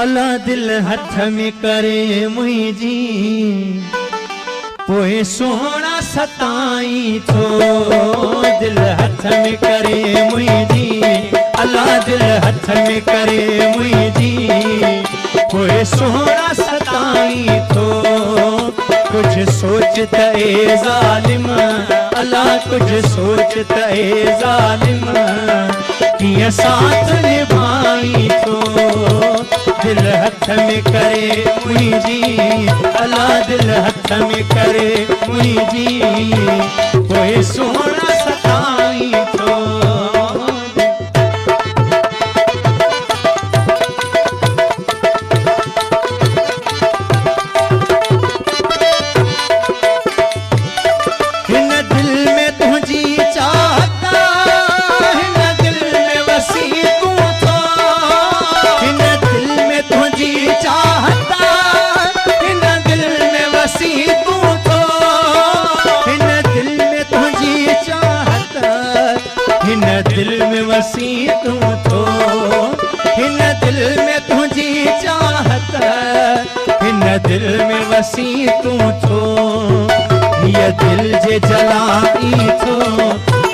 अल्लाह दिल हथ में करे मुझी पोए सोना सताई थो दिल हथ में करे मुझी अल्लाह दिल हथ में करे मुझी पोए सोना सताई थो कुछ सोचता ए जालिम अल्लाह कुछ सोचता ए जालिम किया साथ निभाई थो दिल हथ में करे मुझी अल्लाह दिल हथ में करे मुझी कोई सोना सताई थो हिन दिल में तुझी चाहता हिन दिल में वसी तू थो हिन दिल में तुझी चाहता हिन दिल में वसी तू थो हिन दिल में तुझी चाहता हिन दिल में वसी तू थो हिन दिल में तुझी चाहता हिन दिल में वसी तू थो ये दिल जे जलाई थो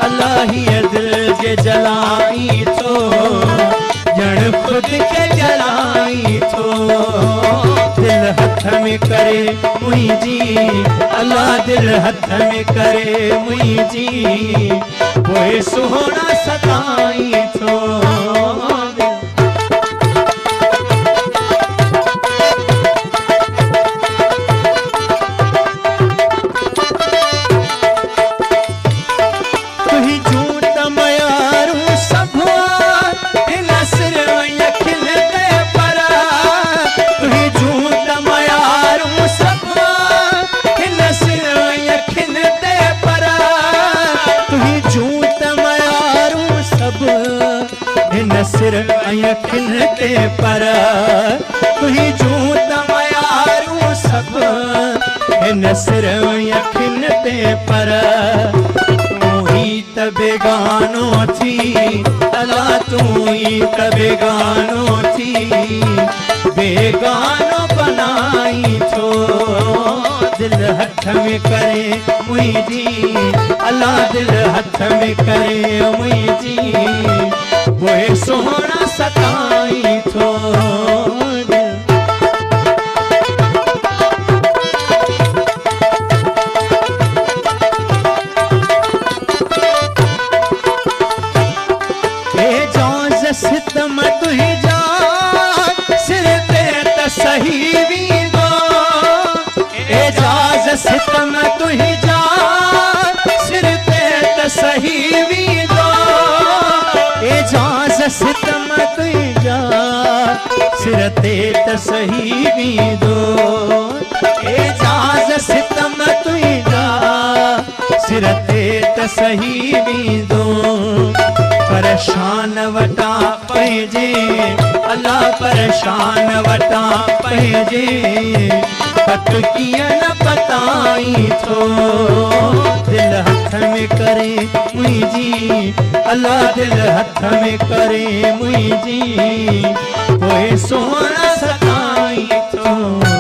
अल्लाह ये दिल जे जलाई थो जण खुद के जलाई थो दिल हथ में करे मुझी अल्लाह दिल हथ में करे मुझी कोई सोना सताई थो सिर अखिन ते पर तुही जूत मयारू सब हिन सिर अखिन ते पर तू ही त बेगानो थी अल्लाह तू ही त बेगानो थी बेगानो बनाई थो दिल हथ में करे मुझी अल्लाह दिल हथ में करे मुझी कोई सोना सताई थो एजाज सितम तुही जा सिर ते त सही वींदो एजाज सितम तुही जा सिर ते त सही वींदो एजाज सितम तुझा सिर ते त सही वींदो एजाज सितम तुझा सिर ते त सही वींदो परेशान वटा पंहिंजे अल्लाह परेशान वटा पंहिंजे पत कीअं न पताई थो दिल हथ में करे मुझी अल्लाह दिल हथ में करे मुझी कोई सोना सताई थो